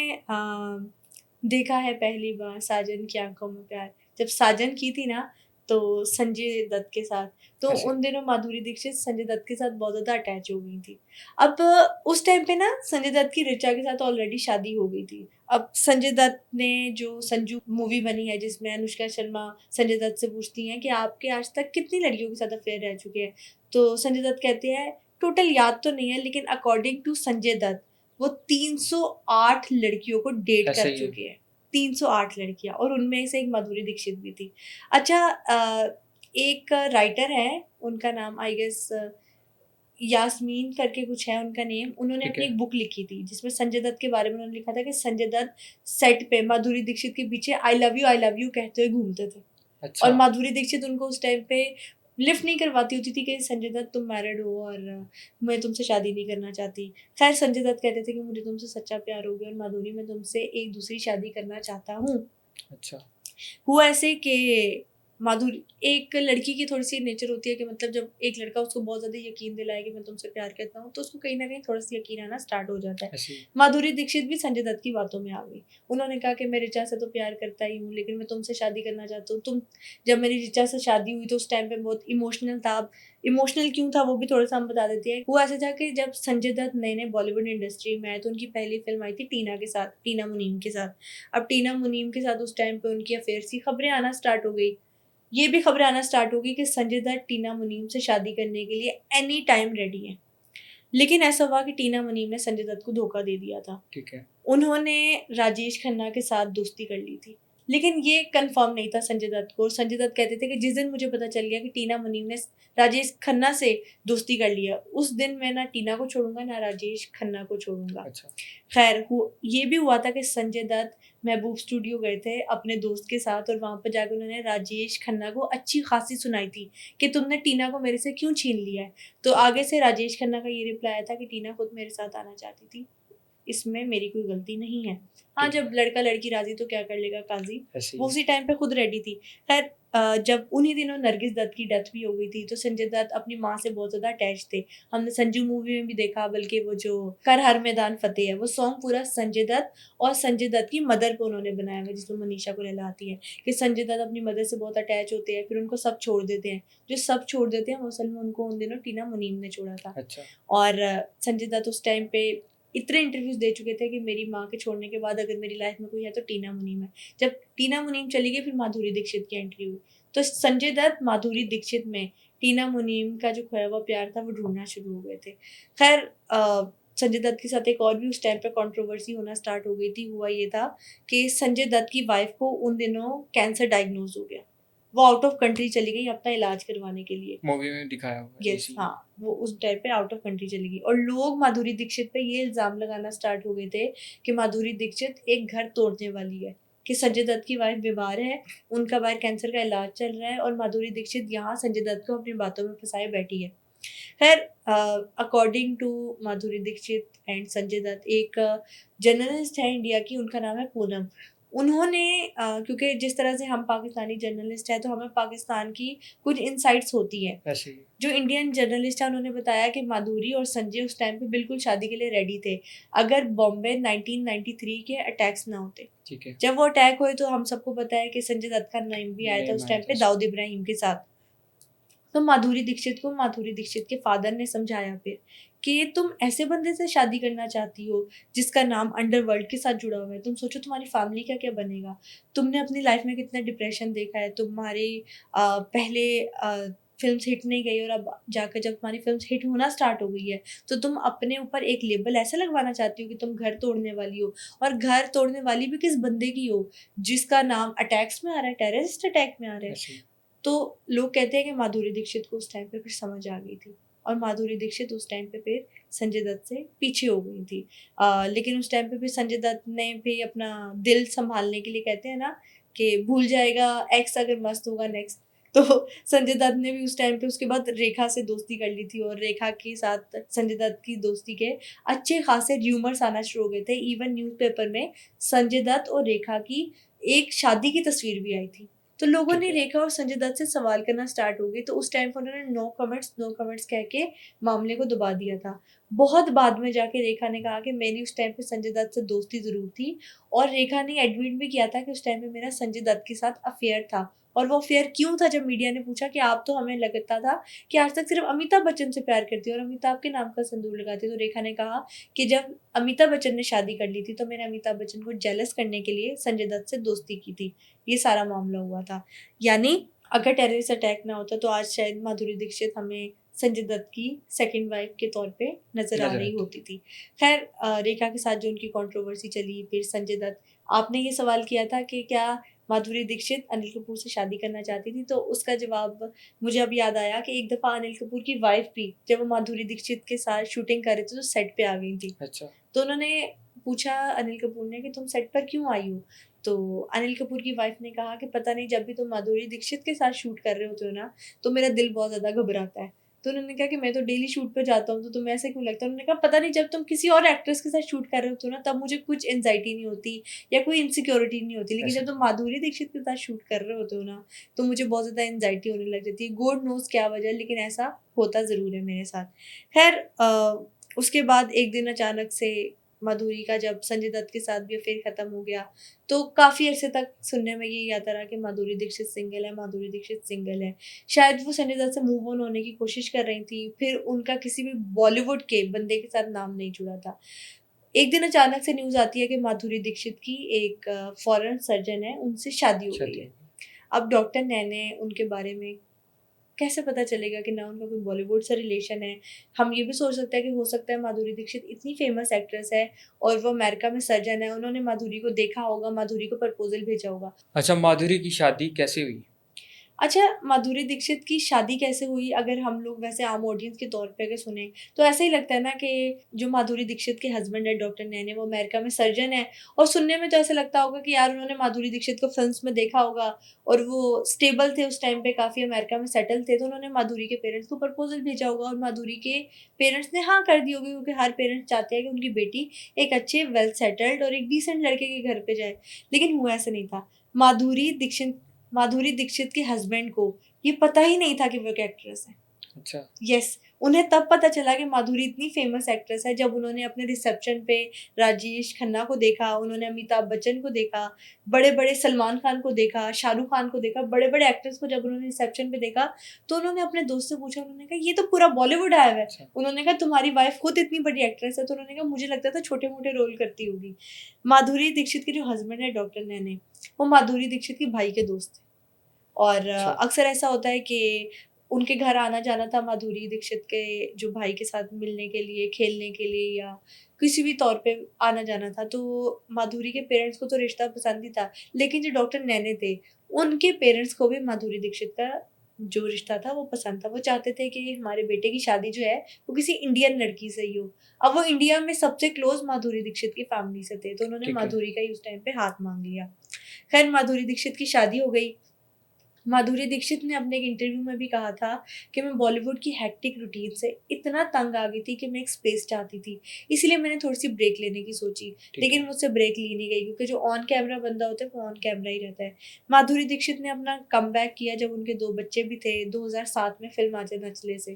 देखा है पहली बार साजन की आँखों में प्यार, जब साजन की थी ना, तो संजय दत्त के साथ, तो ऐसे उन दिनों माधुरी दीक्षित संजय दत्त के साथ बहुत ज़्यादा अटैच हो गई थी। अब उस टाइम पे ना संजय दत्त की ऋचा के साथ ऑलरेडी शादी हो गई थी। अब संजय दत्त ने जो संजू मूवी बनी है जिसमें अनुष्का शर्मा संजय दत्त से पूछती हैं कि आपके आज तक कितनी लड़कियों के साथ अफेयर रह चुके हैं? तो संजय दत्त कहते हैं टोटल याद तो नहीं है लेकिन अकॉर्डिंग टू संजय दत्त वो 308 लड़कियों को डेट ऐसे कर ही है। चुके हैं। 308 लड़कियाँ और उनमें से एक माधुरी दीक्षित भी थी। अच्छा, एक राइटर है, उनका नाम आई गेस यास्मीन करके कुछ है उनका नेम, उन्होंने ठीक अपनी है। एक बुक लिखी थी जिसमें संजय दत्त के बारे में उन्होंने लिखा था कि संजय दत्त सेट पे माधुरी दीक्षित के पीछे आई लव यू कहते हुए घूमते थे और अच्छा। माधुरी दीक्षित उनको उस टाइम पे लिफ्ट नहीं करवाती होती थी कि संजय दत्त तुम मैरिड हो और मैं तुमसे शादी नहीं करना चाहती। खैर संजय दत्त कहते थे कि मुझे तुमसे सच्चा प्यार हो गया और माधुरी मैं तुमसे एक दूसरी शादी करना चाहता हूँ। अच्छा। हुआ ऐसे कि माधुरी, एक लड़की की थोड़ी-सी नेचर होती है कि मतलब जब एक लड़का उसको बहुत ज़्यादा यकीन दिलाए कि मैं तुमसे प्यार करता हूँ, तो उसको कहीं न कहीं थोड़ा-सा यकीन आना स्टार्ट हो जाता है। ऐसे ही। माधुरी दीक्षित भी संजय दत्त की बातों में आ गई। उन्होंने कहा कि मैं ऋचा से तो प्यार करता ही हूँ, लेकिन मैं तुमसे शादी करना चाहता हूँ। जब मेरी ऋचा से शादी हुई तो उस टाइम पे बहुत इमोशनल था। इमोशनल क्यों था वो भी थोड़ा-सा हम बता देते हैं। हुआ ऐसा था कि जब संजय दत्त नए-नए बॉलीवुड इंडस्ट्री में आए तो उनकी पहली फ़िल्म आई थी टीना के साथ, टीना मुनीम के साथ। अब टीना मुनीम के साथ उस टाइम पे उनकी अफ़ेयर्स की खबरें आना स्टार्ट हो गई। ये भी खबरें आना स्टार्ट हो गई कि संजय दत्त टीना मुनीम से शादी करने के लिए एनी टाइम रेडी हैं। लेकिन ऐसा हुआ कि टीना मुनीम ने संजय दत्त को धोखा दे दिया था। ठीक है। उन्होंने राजेश खन्ना के साथ दोस्ती कर ली थी। लेकिन ये कन्फर्म नहीं था संजय दत्त को। संजय दत्त कहते थे कि जिस दिन मुझे पता चल गया कि टीना मुनीम ने राजेश खन्ना से दोस्ती कर लिया, उस दिन मैं ना टीना को छोड़ूँगा, ना राजेश खन्ना को छोड़ूँगा। अच्छा। खैर ये भी हुआ था कि संजय दत्त महबूब स्टूडियो गए थे अपने दोस्त के साथ और वहाँ पर जाकर उन्होंने राजेश खन्ना को अच्छी खासी सुनाई थी कि तुमने टीना को मेरे से क्यों छीन लिया है। तो आगे से राजेश खन्ना का ये रिप्लाई आया था कि टीना खुद मेरे साथ आना चाहती थी, इसमें मेरी कोई गलती नहीं है। हाँ, ठीक जब है। लड़का लड़की राज़ी तो क्या कर लेगा काज़ी। ऐसे वो ही। उसी टाइम पे खुद रेडी थी। खैर जब उन्हीं दिनों नरगिस दत्त की डेथ भी हो गई थी, तो संजय दत्त अपनी माँ से बहुत ज़्यादा अटैच थे। हमने संजू मूवी में भी देखा, बल्कि वो जो कर हर मैदान फ़तेह है, वो सॉन्ग पूरा संजय दत्त और संजय दत्त की मदर को उन्होंने बनाया हुआ है, जिसमें मनीषा कोइराला आती है कि संजय दत्त अपनी मदर से बहुत अटैच होते हैं, फिर उनको सब छोड़ देते हैं। जो सब छोड़ देते हैं, वो असल में उनको उन दिनों टीना मुनीम ने छोड़ा था। अच्छा। और संजय दत्त उस टाइम पे इतने इंटरव्यूज़ दे चुके थे कि मेरी माँ के छोड़ने के बाद अगर मेरी लाइफ़ में कोई है तो टीना मुनीम है। जब टीना मुनीम चली गई फिर माधुरी दीक्षित की एंट्री हुई। तो संजय दत्त माधुरी दीक्षित में टीना मुनीम का जो खोया हुआ प्यार था वो ढूँढना शुरू हो गए थे। ख़ैर संजय दत्त के साथ एक और भी उस टाइम पे कंट्रोवर्सी होना स्टार्ट हो गई थी। हुआ ये था कि संजय दत्त की वाइफ़ को उन दिनों कैंसर डायग्नोज़ हो गया। वो आउट ऑफ कंट्री चली गई अपना इलाज करवाने के लिए। मूवी में दिखाया हुआ है ये यस, सीन। हाँ, वो उस टाइम पे आउट ऑफ कंट्री चली गई और लोग माधुरी दीक्षित पे ये इल्ज़ाम लगाना स्टार्ट हो गए थे कि माधुरी दीक्षित एक घर तोड़ने वाली है, कि संजय दत्त की वाइफ़ बीमार है, उनका बाहर कैंसर का इलाज चल रहा है और माधुरी दीक्षित यहाँ संजय दत्त को अपनी बातों में फँसाए बैठी है। खैर according to Madhuri Dixit and Sanjay Dutt एक जर्नलिस्ट है इंडिया की, उनका नाम है पूनम। उन्होंने क्योंकि जिस तरह से हम पाकिस्तानी जर्नलिस्ट हैं, तो हमें पाकिस्तान की कुछ इनसाइट्स होती हैं। ऐसे ही। जो इंडियन जर्नलिस्ट है उन्होंने बताया कि माधुरी और संजय उस टाइम पे बिल्कुल शादी के लिए रेडी थे, अगर बॉम्बे 1993 के अटैक्स ना होते। ठीक है। जब वो अटैक हुए तो हम सबको पता है कि संजय दत्त का नाम भी आया था नेम उस आया टाइम था पे उसमें। दाऊद इब्राहिम के साथ। तो माधुरी दीक्षित को माधुरी दीक्षित के फादर ने समझाया फिर कि तुम ऐसे बंदे से शादी करना चाहती हो जिसका नाम अंडरवर्ल्ड के साथ जुड़ा हुआ है। तुम सोचो तुम्हारी फैमिली का क्या बनेगा? तुमने अपनी लाइफ में कितना डिप्रेशन देखा है। तुम्हारी पहले फ़िल्म्स हिट नहीं गई और अब जाकर जब तुम्हारी फ़िल्म्स हिट होना स्टार्ट हो गई है, तो तुम अपने ऊपर एक लेबल ऐसा लगवाना चाहती हो कि तुम घर तोड़ने वाली हो और घर तोड़ने वाली भी किस बंदे की हो, जिसका नाम अटैक्स में आ रहा है, टेररिस्ट अटैक में आ रहा है। ऐसे ही। तो लोग कहते हैं कि माधुरी दीक्षित को उस टाइम पे फिर समझ आ गई थी और माधुरी दीक्षित उस टाइम पे फिर संजय दत्त से पीछे हो गई थी। लेकिन उस टाइम पे फिर संजय दत्त ने भी अपना दिल सँभालने के लिए कहते हैं ना कि भूल जाएगा एक्स अगर मस्त होगा नेक्स्ट। तो संजय दत्त ने भी उस टाइम पे उसके बाद रेखा से दोस्ती कर ली थी और रेखा के साथ संजय दत्त की दोस्ती के अच्छे खासे र्यूमर्स आना शुरू हो गए थे। इवन न्यूज़पेपर में संजय दत्त और रेखा की एक शादी की तस्वीर भी आई थी। तो लोगों ठीक ने है। रेखा और संजय दत्त से सवाल करना स्टार्ट हो गए, तो उस टाइम पे उन्होंने नो कमेंट्स कह के मामले को दबा दिया था। बहुत बाद में जाके रेखा ने कहा कि मेरी उस टाइम पे संजय दत्त से दोस्ती ज़रूर थी और रेखा ने एडमिट भी किया था कि उस टाइम पे मेरा संजय दत्त के साथ अफ़ेयर था। और वो अफ़ेयर क्यों था? जब मीडिया ने पूछा कि आप तो हमें लगता था कि आज तक सिर्फ़ अमिताभ बच्चन से प्यार करती हो और अमिताभ के नाम का सिंदूर लगाती हो। तो रेखा ने कहा कि जब अमिताभ बच्चन ने शादी कर ली थी, तो मैंने अमिताभ बच्चन को जेलस करने के लिए संजय दत्त से दोस्ती की थी। ये सारा मामला हुआ था। यानी अगर टेररिस्ट अटैक ना होता तो आज शायद माधुरी दीक्षित हमें संजय दत्त की सेकंड वाइफ के तौर पे नज़र आ नज़र रही आती। होती थी। ख़ैर रेखा के साथ जो उनकी कंट्रोवर्सी चली, फिर संजय दत्त, आपने ये सवाल किया था कि क्या माधुरी दीक्षित अनिल कपूर से शादी करना चाहती थी? तो उसका जवाब मुझे अब याद आया कि एक दफ़ा अनिल कपूर की वाइफ भी जब वो माधुरी दीक्षित के साथ शूटिंग कर रहे थे तो सेट पे आ गई थी। अच्छा। तो उन्होंने पूछा अनिल कपूर ने कि तुम सेट पर क्यों आई हो? तो अनिल कपूर की वाइफ़ ने कहा कि पता नहीं जब भी तुम माधुरी दीक्षित के साथ शूट कर रहे होते हो ना, तो मेरा दिल बहुत ज़्यादा घबराता है। तो उन्होंने कहा कि मैं तो डेली शूट पे जाता हूँ, तो तुम्हें ऐसा क्यों लगता है? उन्होंने कहा पता नहीं, जब तुम किसी और एक्ट्रेस के साथ शूट कर रहे होते हो ना, तब मुझे कुछ एंजाइटी नहीं होती या कोई इनसिक्योरिटी नहीं होती, लेकिन ऐसे जब तुम माधुरी दीक्षित के साथ शूट कर रहे होते हो ना, तो मुझे बहुत ज़्यादा एंजाइटी होने लग जाती है। गॉड नोज क्या वजह, लेकिन ऐसा होता ज़रूर है मेरे साथ। खैर उसके बाद एक दिन अचानक से माधुरी का जब संजय दत्त के साथ भी अफेयर ख़त्म हो गया, तो काफ़ी अर्से तक सुनने में यही आता रहा कि माधुरी दीक्षित सिंगल है, माधुरी दीक्षित सिंगल है। शायद वो संजय दत्त से मूव ऑन होने की कोशिश कर रही थी, फिर उनका किसी भी बॉलीवुड के बंदे के साथ नाम नहीं जुड़ा था। एक दिन अचानक से न्यूज़ आती है कि माधुरी दीक्षित की एक फॉरेन सर्जन है, उनसे शादी हो गई शादी है। हो गई। अब डॉक्टर नैने उनके बारे में कैसे पता चलेगा कि ना उनका कोई बॉलीवुड से रिलेशन है। हम ये भी सोच सकते हैं कि हो सकता है माधुरी दीक्षित इतनी फेमस एक्ट्रेस है और वो अमेरिका में सर्जन है, उन्होंने माधुरी को देखा होगा, माधुरी को प्रपोज़ल भेजा होगा। अच्छा, माधुरी की शादी कैसे हुई? अच्छा, माधुरी दीक्षित की शादी कैसे हुई, अगर हम लोग वैसे आम ऑडियंस के तौर पे अगर सुने, तो ऐसा ही लगता है ना कि जो माधुरी दीक्षित के हस्बैंड है डॉक्टर नैने, वो अमेरिका में सर्जन है, और सुनने में तो ऐसा लगता होगा कि यार उन्होंने माधुरी दीक्षित को फिल्म्स में देखा होगा और वो स्टेबल थे उस टाइम पे, काफ़ी अमेरिका में सेटल थे, तो उन्होंने माधुरी के पेरेंट्स को प्रपोज़ल भेजा होगा और माधुरी के पेरेंट्स ने हाँ कर दी होगी, क्योंकि हर पेरेंट्स चाहते हैं कि उनकी बेटी एक अच्छे वेल सेटल्ड और एक डिसेंट लड़के के घर पे जाए। लेकिन हुआ ऐसा नहीं था। माधुरी दीक्षित माधुरी दीक्षित के हस्बैंड को ये पता ही नहीं था कि वो एक एक्ट्रेस है। अच्छा, यस, उन्हें तब पता चला कि माधुरी इतनी फेमस एक्ट्रेस है जब उन्होंने अपने रिसेप्शन पे राजेश खन्ना को देखा, उन्होंने अमिताभ बच्चन को देखा, बड़े-बड़े सलमान खान को देखा, शाहरुख खान को देखा, बड़े-बड़े एक्टर्स को जब उन्होंने रिसेप्शन पे देखा, तो उन्होंने अपने दोस्त से पूछा, उन्होंने कहा ये तो पूरा बॉलीवुड आया हुआ है। अच्छा, उन्होंने कहा तुम्हारी वाइफ खुद इतनी बड़ी एक्ट्रेस है, तो उन्होंने कहा मुझे लगता था छोटे-मोटे रोल करती होगी। माधुरी दीक्षित के जो हस्बैंड है डॉक्टर नैने, वो माधुरी दीक्षित के भाई के दोस्त थे। और अच्छा, अक्सर ऐसा होता है कि उनके घर आना-जाना था माधुरी दीक्षित के जो भाई के साथ मिलने के लिए, खेलने के लिए या किसी भी तौर पे आना-जाना था। तो माधुरी के पेरेंट्स को तो रिश्ता पसंद ही था, लेकिन जो डॉक्टर नैने थे, उनके पेरेंट्स को भी माधुरी दीक्षित का जो रिश्ता था वो पसंद था। वो चाहते थे कि हमारे बेटे की शादी जो है, वो किसी इंडियन लड़की से ही हो। अब वो इंडिया में सबसे क्लोज़ माधुरी दीक्षित की फैमिली से थे, तो उन्होंने ठीक है। माधुरी का ही उस टाइम पे हाथ माँग लिया। खैर माधुरी दीक्षित की शादी हो गई। माधुरी दीक्षित ने अपने एक इंटरव्यू में भी कहा था कि मैं बॉलीवुड की हेक्टिक रूटीन से इतना तंग आ गई थी कि मैं एक स्पेस चाहती थी। इसीलिए मैंने थोड़ी-सी ब्रेक लेने की सोची, ठीक लेकिन है। मुझसे ब्रेक ली नहीं गई, क्योंकि जो ऑन कैमरा बंदा होता है, वो ऑन कैमरा ही रहता है। माधुरी दीक्षित ने अपना कमबैक किया जब उनके 2 बच्चे भी थे, 2007 में फ़िल्म आजा नचले से।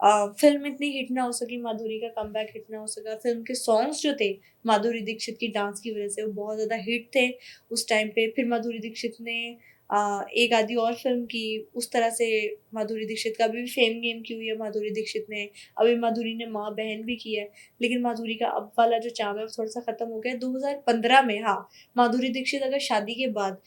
फ़िल्म इतनी हिट ना हो सकी, माधुरी का कमबैक हिट ना हो सका। फ़िल्म के सॉन्ग्स जो थे, माधुरी दीक्षित की डांस की वज़ह से वो बहुत ज़्यादा हिट थे उस टाइम पे। फिर माधुरी दीक्षित ने एक आधी और फ़िल्म की, उस तरह से माधुरी दीक्षित का अभी भी फेम गेन की हुई है माधुरी दीक्षित ने। अभी माधुरी ने माँ-बहन भी की है, लेकिन माधुरी का अब वाला जो चार्म है वो थोड़ा-सा ख़त्म हो गया है। 2015 में हाँ, माधुरी दीक्षित अगर शादी के बाद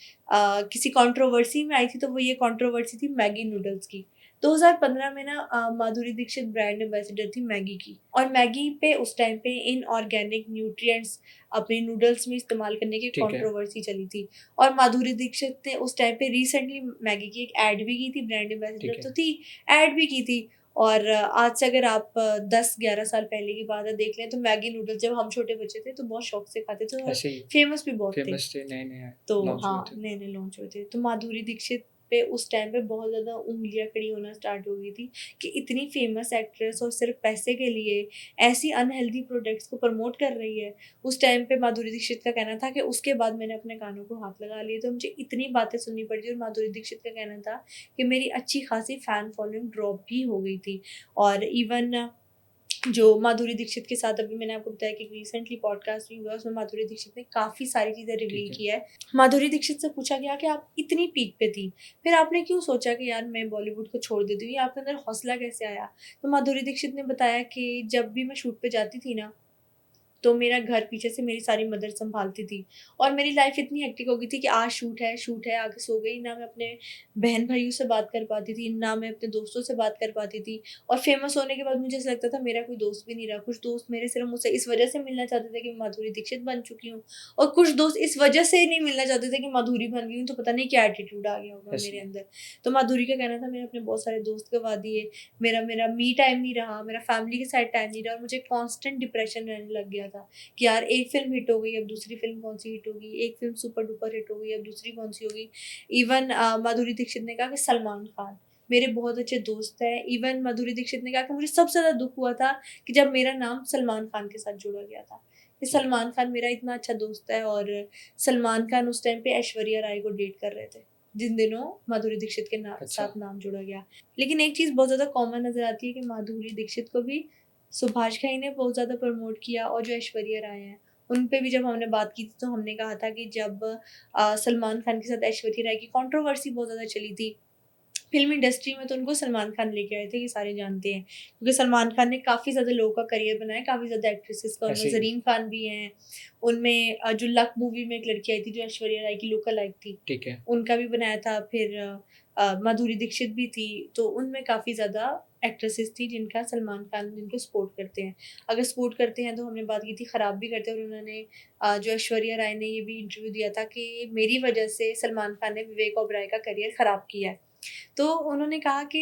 किसी कंट्रोवर्सी में आई थी, तो वो ये कंट्रोवर्सी थी मैगी नूडल्स की। 2015 में ना माधुरी दीक्षित ब्रांड एम्बेसडर थी मैगी की, और मैगी पे उस टाइम पे इनऑर्गेनिक न्यूट्रिएंट्स अपने नूडल्स में इस्तेमाल करने की ठीक है। कंट्रोवर्सी चली थी। और माधुरी दीक्षित ने उस टाइम पे रिसेंटली मैगी की एक एड भी की थी, ब्रांड ठीक एम्बेसडर है। तो थी, एड भी की थी। और आज से अगर आप 10-11 साल पहले की बात है देख लें, तो मैगी नूडल्स जब हम छोटे बच्चे थे तो बहुत शौक से खाते थे और ऐसे ही फेमस भी बहुत थे। फ़ेमस थे, नए-नए तो लॉन्च हुए हाँ, थे। नए-नए लॉन्च हुए थे। तो माधुरी दीक्षित पे उस टाइम पे बहुत ज़्यादा उँगलियाँ खड़ी होना स्टार्ट हो गई थी कि इतनी फ़ेमस एक्ट्रेस और सिर्फ़ पैसे के लिए ऐसी अनहेल्दी प्रोडक्ट्स को प्रमोट कर रही है। उस टाइम पे माधुरी दीक्षित का कहना था कि उसके बाद मैंने अपने कानों को हाथ लगा लिए, तो मुझे इतनी बातें सुननी पड़ी थी, और माधुरी दीक्षित का कहना था कि मेरी अच्छी खासी फ़ैन फॉलोइंग ड्रॉप भी हो गई थी। और इवन जो माधुरी दीक्षित के साथ अभी मैंने आपको बताया कि रिसेंटली पॉडकास्ट भी हुआ, उसमें माधुरी दीक्षित ने काफ़ी सारी चीज़ें रिवील ठीक है। की है। माधुरी दीक्षित से पूछा गया कि आप इतनी पीक पे थी, फिर आपने क्यों सोचा कि यार मैं बॉलीवुड को छोड़ देती हूँ, ये आपके अंदर हौसला कैसे आया? तो माधुरी दीक्षित ने बताया कि जब भी मैं शूट पे जाती थी ना, तो मेरा घर पीछे से मेरी सारी मदर सँभालती थी, और मेरी लाइफ़ इतनी हेक्टिक हो गई थी कि आज शूट है, आके सो गई, ना मैं अपने बहन-भाइयों से बात कर पाती थी, ना मैं अपने दोस्तों से बात कर पाती थी। और फ़ेमस होने के बाद मुझे ऐसा लगता था मेरा कोई दोस्त भी नहीं रहा। कुछ दोस्त मेरे सिर्फ़ मुझसे इस वजह से मिलना चाहते थे कि मैं माधुरी दीक्षित बन चुकी हूँ, और कुछ दोस्त इस वजह से नहीं मिलना चाहते थे कि माधुरी बन गई हूँ, तो पता नहीं क्या एटीट्यूड आ गया होगा ऐसे मेरे ही। अंदर। तो माधुरी का कहना था मैंने अपने बहुत सारे दोस्त गँवा दिए, मेरा मेरा मी टाइम नहीं रहा, मेरा फैमिली के साथ टाइम नहीं रहा, और मुझे कॉन्स्टेंट डिप्रेशन रहने लग गया था कि यार एक फ़िल्म हिट हो गई, अब दूसरी फ़िल्म कौन-सी हिट होगी, एक फ़िल्म सुपर डुपर हिट हो गई, अब दूसरी कौन-सी होगी। इवन माधुरी दीक्षित ने कहा कि सलमान खान, मेरे बहुत अच्छे दोस्त हैं। इवन माधुरी दीक्षित ने कहा कि मुझे सबसे ज़्यादा दुख हुआ था कि जब मेरा नाम सलमान खान के साथ जोड़ा गया था, कि ठीक है। सलमान खान मेरा इतना अच्छा दोस्त है और सलमान खान उस टाइम पे ऐश्वर्या राय को डेट कर रहे थे जिन दिनों माधुरी दीक्षित के अच्छा। साथ नाम जोड़ा गया। लेकिन एक चीज़ बहुत ज़्यादा कॉमन नज़र आती है कि माधुरी दीक्षित को भी सुभाष घई ने बहुत ज़्यादा प्रमोट किया, और जो ऐश्वर्या राय हैं उन पे भी जब हमने बात की थी तो हमने कहा था कि जब सलमान खान के साथ ऐश्वर्या राय की कंट्रोवर्सी बहुत ज़्यादा चली थी फ़िल्म इंडस्ट्री में, तो उनको सलमान खान लेके आए थे, ये सारे जानते हैं। क्योंकि सलमान खान ने काफ़ी ज़्यादा लोगों का करियर बनाया, काफ़ी ज़्यादा एक्ट्रेसेस का, उनमें ऐसे ही। ज़रीन खान भी हैं, उनमें जो लक मूवी में एक लड़की आई थी जो ऐश्वर्या राय की लुक अलाइक थी, ठीक है। उनका भी बनाया था। फिर माधुरी दीक्षित भी थी, तो उनमें काफ़ी ज़्यादा एक्ट्रेसेस थी जिनका सलमान खान जिनको सपोर्ट करते हैं। अगर सपोर्ट करते हैं तो हमने बात की थी खराब भी करते हैं, और उन्होंने जो ऐश्वर्या राय ने ये भी इंटरव्यू दिया था कि मेरी वजह से सलमान खान ने विवेक ओबराय का करियर ख़राब किया है। तो उन्होंने कहा कि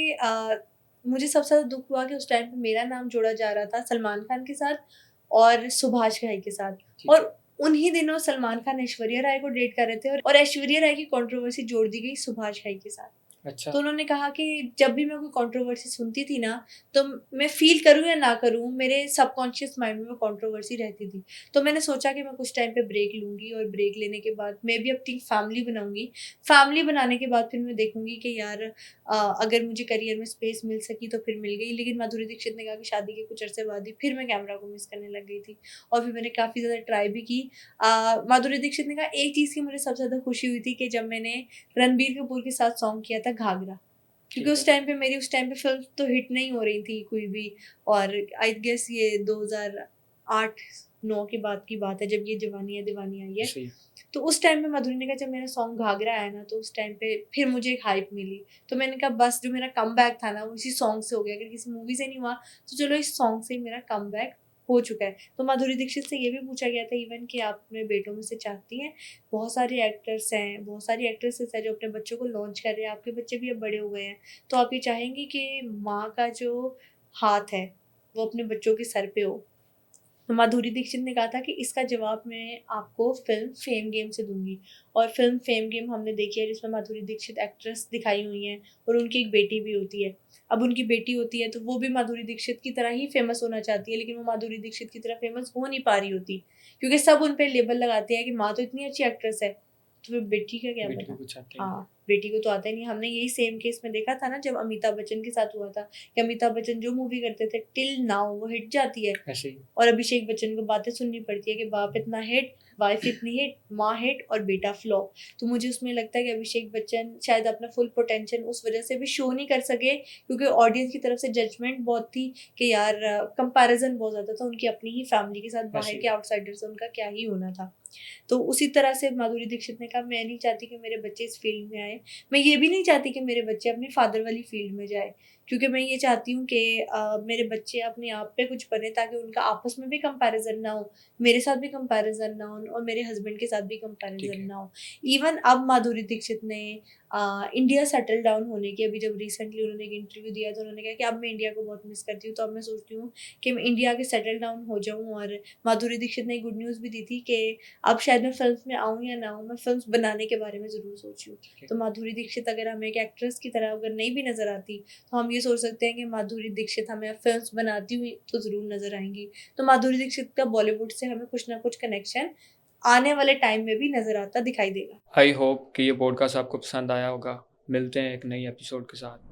मुझे सबसे ज़्यादा दुःख हुआ कि उस टाइम पे मेरा नाम जोड़ा जा रहा था सलमान खान के साथ और सुभाष घई के साथ, ठीक है। और उन्हीं दिनों सलमान खान ऐश्वर्या राय को डेट कर रहे थे, और ऐश्वर्या राय की कंट्रोवर्सी जोड़ दी गई सुभाष घई के साथ। अच्छा। तो उन्होंने कहा कि जब भी मैं कोई कंट्रोवर्सी सुनती थी ना, तो मैं फ़ील करूँ या ना करूँ, मेरे सबकॉन्शियस माइंड में वो कंट्रोवर्सी रहती थी। तो मैंने सोचा कि मैं कुछ टाइम पे ब्रेक लूँगी, और ब्रेक लेने के बाद मैं भी अपनी फैमिली बनाऊँगी। फैमिली बनाने के बाद फिर मैं देखूँगी कि यार अगर मुझे करियर में स्पेस मिल सकी तो फिर मिल गई। लेकिन माधुरी दीक्षित ने कहा कि शादी के कुछ अरसे बाद ही फिर मैं कैमरा को मिस करने लग गई थी, और फिर मैंने काफ़ी ज़्यादा ट्राई भी की। माधुरी दीक्षित ने कहा एक चीज़ की मुझे सबसे ज़्यादा खुशी हुई थी कि जब मैंने रणबीर कपूर के साथ सॉन्ग किया था घाघरा, क्योंकि ठीक उस है। टाइम पे मेरी उस टाइम पे फ़िल्म तो हिट नहीं हो रही थी कोई भी, और आई गेस ये 2008-9 के बाद की बात है जब ये जवानी है दीवानी आई है। ऐसे ही। तो उस टाइम पे मधुरी ने कहा जब मेरा सॉन्ग घाघरा आया ना, तो उस टाइम पे फिर मुझे एक हाइप मिली। तो मैंने कहा बस जो मेरा कमबैक था ना वो इसी सॉन्ग से हो गया, अगर किसी मूवी से नहीं हुआ तो चलो इस सॉन्ग से ही मेरा कमबैक हो चुका है। तो माधुरी दीक्षित से ये भी पूछा गया था इवन कि आप अपने बेटों में से चाहती हैं, बहुत सारे एक्टर्स हैं, बहुत सारी एक्ट्रेसेस हैं जो अपने बच्चों को लॉन्च कर रहे हैं, आपके बच्चे भी अब बड़े हो गए हैं, तो आप ये चाहेंगी कि माँ का जो हाथ है वो अपने बच्चों के सर पे हो? तो माधुरी दीक्षित ने कहा था कि इसका जवाब मैं आपको फ़िल्म फेम गेम से दूँगी, और फ़िल्म फेम गेम हमने देखी है जिसमें माधुरी दीक्षित एक्ट्रेस दिखाई हुई हैं, और उनकी एक बेटी भी होती है। अब उनकी बेटी होती है तो वो भी माधुरी दीक्षित की तरह ही फ़ेमस होना चाहती है, लेकिन वो माधुरी दीक्षित की तरह फ़ेमस हो नहीं पा रही होती, क्योंकि सब उन पे लेबल लगाते हैं कि माँ तो इतनी अच्छी एक्ट्रेस है, तो फिर बेटी का क्या बेटी को पता? कुछ आता ही नहीं है। हाँ, बेटी को तो आता ही नहीं। हमने यही सेम केस में देखा था ना जब अमिताभ बच्चन के साथ हुआ था, कि अमिताभ बच्चन जो मूवी करते थे टिल नाउ वो हिट जाती है, ऐसे ही। और अभिषेक बच्चन को बातें सुननी पड़ती है कि बाप इतना हिट, वाइफ इतनी हिट, माँ हिट और बेटा फ्लॉप। तो मुझे उसमें लगता है कि अभिषेक बच्चन शायद अपना फुल पोटेंशियल उस वजह से भी शो नहीं कर सके, क्योंकि ऑडियंस की तरफ से जजमेंट बहुत थी कि यार कंपैरिजन बहुत ज़्यादा था उनकी अपनी ही फैमिली के साथ, ऐसे बाहर के ही। आउटसाइडर से उनका क्या ही होना था। तो उसी तरह से माधुरी दीक्षित ने कहा मैं नहीं चाहती कि मेरे बच्चे इस फील्ड में आए, मैं ये भी नहीं चाहती कि मेरे बच्चे अपनी फादर वाली फील्ड में जाए, क्योंकि मैं ये चाहती हूँ कि मेरे बच्चे अपने आप पे कुछ बने ताकि उनका आपस में भी कंपैरिजन ना हो, मेरे साथ भी कंपैरिजन ना हो, और मेरे हस्बैंड के साथ भी ठीक कंपैरिजन है। ना हो। इवन अब माधुरी दीक्षित ने इंडिया सेटल डाउन होने की, अभी जब रिसेंटली उन्होंने एक इंटरव्यू दिया तो उन्होंने कहा कि अब मैं इंडिया को बहुत मिस करती हूँ, तो अब मैं सोचती हूँ कि मैं इंडिया के सेटल डाउन हो जाऊँ। और माधुरी दीक्षित ने गुड न्यूज़ भी दी थी कि अब शायद मैं फ़िल्म्स में आऊँ या ना आऊँ, मैं फ़िल्म्स बनाने के बारे में ज़रूर सोची हूँ। ठीक है। तो माधुरी दीक्षित अगर हमें एक एक्ट्रेस की तरह अगर नहीं भी नज़र आती, तो हम ये सोच सकते हैं कि माधुरी दीक्षित हमें अब फ़िल्म्स बनाती हुई तो ज़रूर नज़र आएँगी। तो माधुरी दीक्षित का बॉलीवुड से हमें कुछ ना कुछ कनेक्शन आने वाले टाइम में भी नज़र आता दिखाई देगा। आई होप कि ये पॉडकास्ट आपको पसंद आया होगा। मिलते हैं एक नई एपिसोड के साथ।